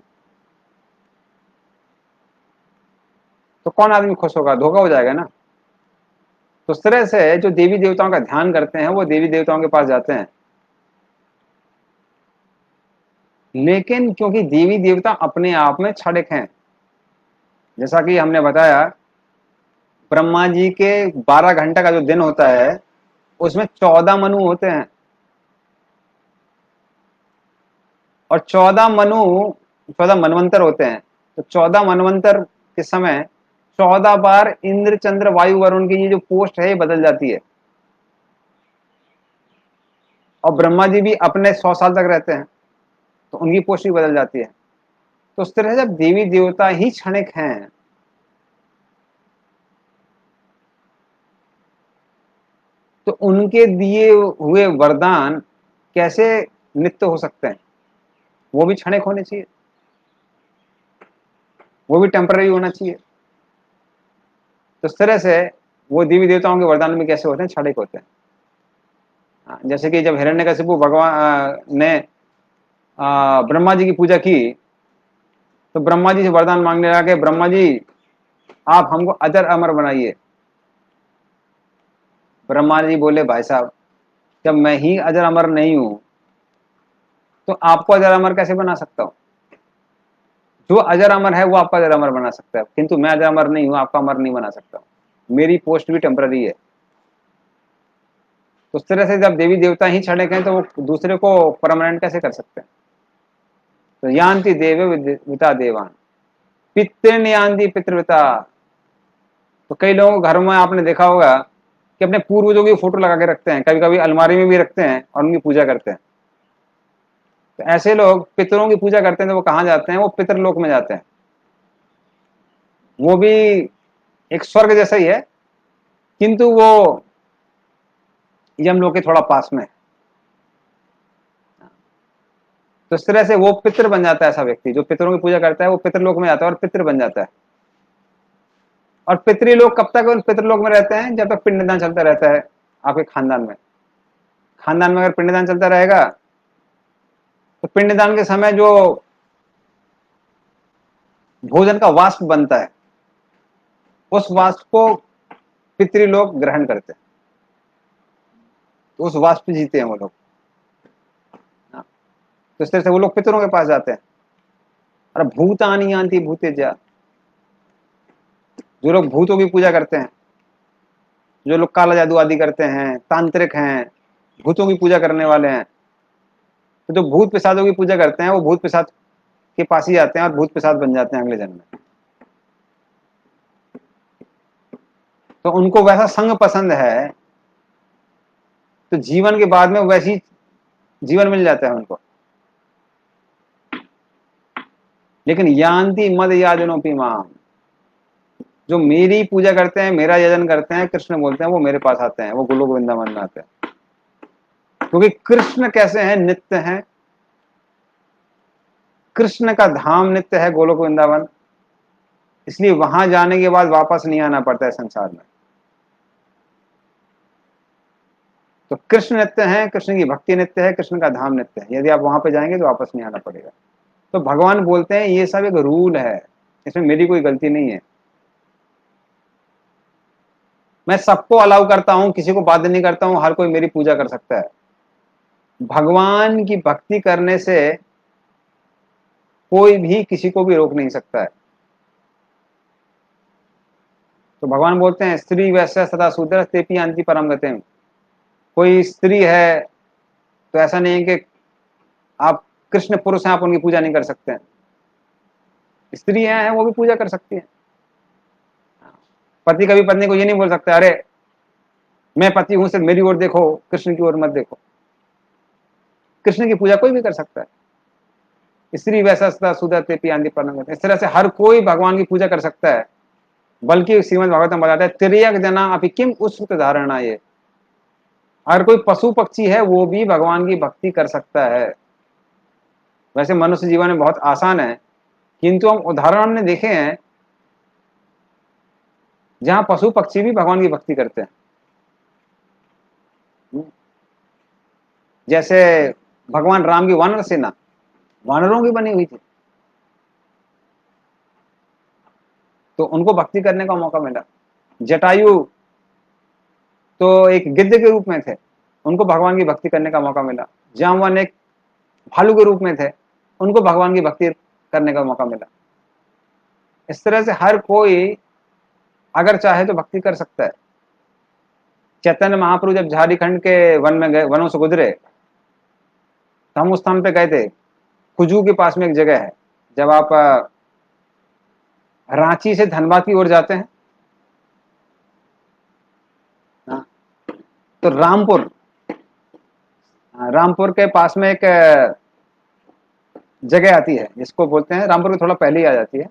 तो कौन आदमी खुश होगा? धोखा हो जाएगा ना। तो उस तरह से जो देवी देवताओं का ध्यान करते हैं वो देवी देवताओं के पास जाते हैं। लेकिन क्योंकि देवी देवता अपने आप में क्षणिक हैं, जैसा कि हमने बताया, ब्रह्मा जी के 12 घंटे का जो दिन होता है उसमें 14 मनु होते हैं, और 14 मनवंतर होते हैं। तो 14 मनवंतर के समय 14 बार इंद्र चंद्र वायु वरुण की ये जो पोस्ट है ये बदल जाती है। और ब्रह्मा जी भी अपने 100 साल तक रहते हैं तो उनकी पोस्ट भी बदल जाती है। तो उस तरह से जब देवी देवता ही क्षणिक हैं, तो उनके दिए हुए वरदान कैसे नित्य हो सकते हैं? वो भी क्षणिक होने चाहिए, वो भी टेम्पररी होना चाहिए। तो इस तरह से वो देवी देवताओं के वरदान भी कैसे होते हैं, क्षणिक होते हैं। जैसे कि जब हिरण्यकशिपु भगवान ने ब्रह्मा जी की पूजा की, तो ब्रह्मा जी से वरदान मांगने लगा कि ब्रह्मा जी आप हमको अजर अमर बनाइए। ब्रह्मा जी बोले भाई साहब, जब मैं ही अजर अमर नहीं हूं तो आपको अजर अमर कैसे बना सकता हूं? जो अजर अमर है वो आपका अजर अमर बना सकता है, किंतु मैं अजर अमर नहीं हूं, आपका अमर नहीं बना सकता। मेरी पोस्ट भी टेम्पररी है। तो उस तरह से जब देवी देवता ही क्षणिक हैं तो वो दूसरे को परमानेंट कैसे कर सकते हैं? तो यान्ति देव विता देवान पितृन यान्ति पितृविता। तो कई लोगों के घर में आपने देखा होगा कि अपने पूर्वजों की फोटो लगा के रखते हैं, कभी कभी अलमारी में भी रखते हैं और उनकी पूजा करते हैं। तो ऐसे लोग पितरों की पूजा करते हैं तो वो कहाँ जाते हैं? वो पितरलोक में जाते हैं। वो भी एक स्वर्ग जैसा ही है, किंतु वो यमलोक के थोड़ा पास में है। तो इस तरह से वो पितृ बन जाता है। ऐसा व्यक्ति जो पितरों की पूजा करता है वो पितरलोक में जाता है और पितृ बन जाता है। और पितृलोक कब तक उन पितृलोक में रहते हैं? जब तक पिंडदान चलता रहता है आपके खानदान में। खानदान में अगर पिंडदान चलता रहेगा तो पिंडदान के समय जो भोजन का वाष्प बनता है उस वाष्प को पितृलोक ग्रहण करते हैं, तो उस वाष्प पे जीते हैं वो लोग। तो इस तरह से वो लोग पितरों के पास जाते हैं। और भूतानी यान्ति भूतेज्या, जो लोग भूतों की पूजा करते हैं, जो लोग काला जादू आदि करते हैं, तांत्रिक हैं, भूतों की पूजा करने वाले हैं, तो जो भूत पिशाचों की पूजा करते हैं वो भूत पिशाच के पास ही जाते हैं और भूत पिशाच बन जाते हैं अगले जन्म में। तो उनको वैसा संग पसंद है तो जीवन के बाद में वैसी जीवन मिल जाता है उनको। लेकिन यान्ति मद याजनोपि माम, जो मेरी पूजा करते हैं, मेरा यजन करते हैं, कृष्ण बोलते हैं, वो मेरे पास आते हैं, वो गोलोक वृंदावन में आते हैं। क्योंकि कृष्ण कैसे हैं? नित्य हैं। कृष्ण का धाम नित्य है गोलोक वृंदावन, इसलिए वहां जाने के बाद वापस नहीं आना पड़ता है संसार में। तो कृष्ण नित्य है, कृष्ण की भक्ति नित्य है, कृष्ण का धाम नित्य है। यदि आप वहां पे जाएंगे तो वापस नहीं आना पड़ेगा। तो भगवान बोलते हैं ये सब एक रूल है, इसमें मेरी कोई गलती नहीं है। मैं सबको अलाउ करता हूं, किसी को बाध्य नहीं करता हूं, हर कोई मेरी पूजा कर सकता है। भगवान की भक्ति करने से कोई भी किसी को भी रोक नहीं सकता है। तो भगवान बोलते हैं स्त्री वैश्य सदा शूद्र तेपी यान्ति परम गतिम। कोई स्त्री है तो ऐसा नहीं है कि आप कृष्ण पुरुष हैं आप उनकी पूजा नहीं कर सकते हैं। स्त्री हैं वो भी पूजा कर सकती हैं। पति कभी पत्नी को ये नहीं बोल सकता अरे मैं पति हूं सिर्फ मेरी ओर देखो, कृष्ण की ओर मत देखो। कृष्ण की पूजा कोई भी कर सकता है। स्त्री वैसा सदा शूद्र तेपी यान्ति परम गतिम। इस तरह से हर कोई भगवान की पूजा कर सकता है। बल्कि श्रीमद् भागवतम बताता है तिर्यक जना अपि किम उस्मृत धारणा। ये अगर कोई पशु पक्षी है वो भी भगवान की भक्ति कर सकता है। वैसे मनुष्य जीवन में बहुत आसान है, किंतु हम उदाहरण हमने देखे हैं जहां पशु पक्षी भी भगवान की भक्ति करते हैं। जैसे भगवान राम की वानर सेना वानरों की बनी हुई थी, तो उनको भक्ति करने का मौका मिला। जटायु तो एक गिद्ध के रूप में थे, उनको भगवान की भक्ति करने का मौका मिला। जामवन एक भालू के रूप में थे, उनको भगवान की भक्ति करने का मौका मिला। इस तरह से हर कोई अगर चाहे तो भक्ति कर सकता है। चैतन्य महाप्रभु जब झारखंड के वन में गए, वनों से गुजरे, तो हम उस स्थान पे गए थे। कुजू के पास में एक जगह है, जब आप रांची से धनबाद की ओर जाते हैं तो रामपुर के पास में एक जगह आती है जिसको बोलते हैं, रामपुर के थोड़ा पहले ही आ जाती है,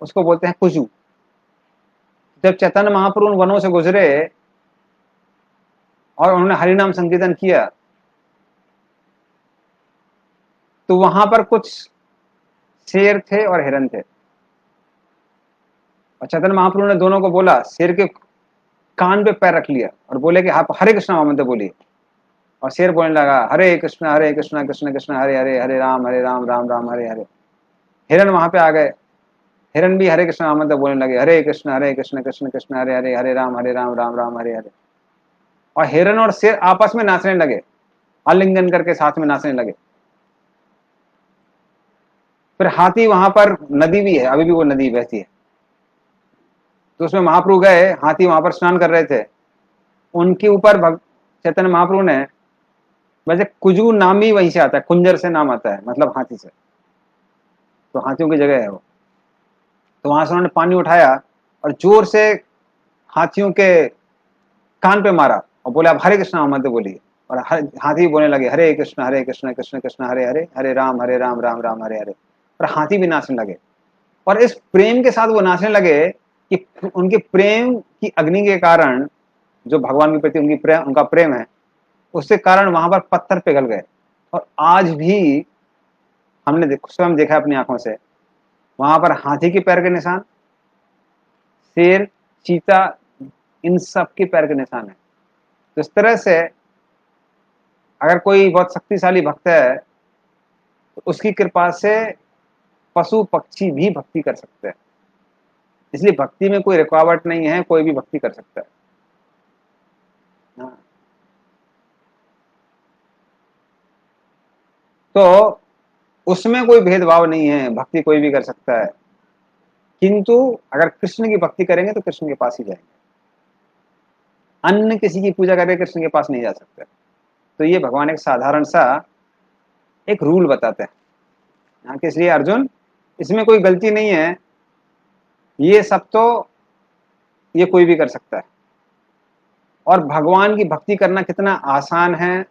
उसको बोलते हैं कुजू। जब चैतन्य महाप्रभु उन वनों से गुजरे और उन्होंने हरिनाम संकीर्तन किया तो वहां पर कुछ शेर थे और हिरन थे। और चैतन्य महाप्रभु ने दोनों को बोला, शेर के कान पे पैर रख लिया और बोले कि आप हरे कृष्णा महामंत्र बोलिए। और शेर बोलने लगा, हरे कृष्णा कृष्ण कृष्ण हरे हरे, हरे राम राम राम हरे हरे। हिरण वहां पे आ गए, हिरण भी हरे कृष्ण महामंत्र बोलने लगे, हरे कृष्ण कृष्ण कृष्ण हरे हरे, हरे राम राम राम हरे हरे। और हिरण और शेर आपस में नाचने लगे, आलिंगन करके साथ में नाचने लगे। फिर हाथी, वहां पर नदी भी है, अभी भी वो नदी बहती है, तो उसमें महाप्रभु गए, हाथी वहां पर स्नान कर रहे थे, उनके ऊपर चैतन्य महाप्रभु ने, वैसे कुजू नाम ही वहीं से आता है, कुंजर से नाम आता है, मतलब हाथी से, तो हाथियों की जगह है वो। तो वहां से उन्होंने पानी उठाया और जोर से हाथियों के कान पे मारा और बोले, आप हरे कृष्ण महामंत्र बोलिए। और हाथी बोलने लगे, हरे कृष्ण कृष्ण कृष्ण हरे हरे, हरे राम राम राम हरे हरे। और हाथी भी नाचने लगे, और इस प्रेम के साथ वो नाचने लगे कि उनके प्रेम की अग्नि के कारण, जो भगवान के प्रति उनका प्रेम है, उसके कारण वहां पर पत्थर पिघल गए। और आज भी हमने स्वयं देखा अपनी आंखों से, वहां पर हाथी के पैर के निशान, शेर, चीता, इन सब के पैर के निशान है। तो इस तरह से अगर कोई बहुत शक्तिशाली भक्त है तो उसकी कृपा से पशु पक्षी भी भक्ति कर सकते हैं। इसलिए भक्ति में कोई रुकावट नहीं है, कोई भी भक्ति कर सकता है। हाँ। तो उसमें कोई भेदभाव नहीं है, भक्ति कोई भी कर सकता है, किंतु अगर कृष्ण की भक्ति करेंगे तो कृष्ण के पास ही जाएंगे। अन्य किसी की पूजा करके कृष्ण के पास नहीं जा सकते। तो ये भगवान एक साधारण सा एक रूल बताते हैं यहाँ के, इसलिए अर्जुन इसमें कोई गलती नहीं है, ये सब तो ये कोई भी कर सकता है। और भगवान की भक्ति करना कितना आसान है,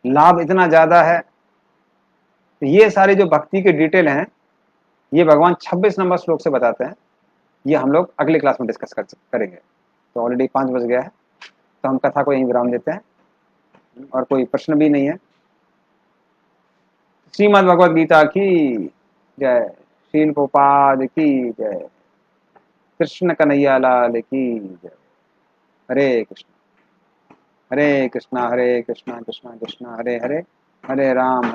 लाभ इतना ज्यादा है। तो ये सारी जो भक्ति के डिटेल हैं, ये भगवान 26 नंबर श्लोक से बताते हैं। ये हम लोग अगले क्लास में डिस्कस करेंगे। तो ऑलरेडी 5 बज गया है, तो हम कथा को यहीं विराम देते हैं, और कोई प्रश्न भी नहीं है। श्रीमद् भगवद गीता की जय, श्रील प्रभुपाद की जय, कृष्ण कन्हैया लाल की जय। हरे कृष्णा कृष्णा कृष्णा हरे हरे, हरे राम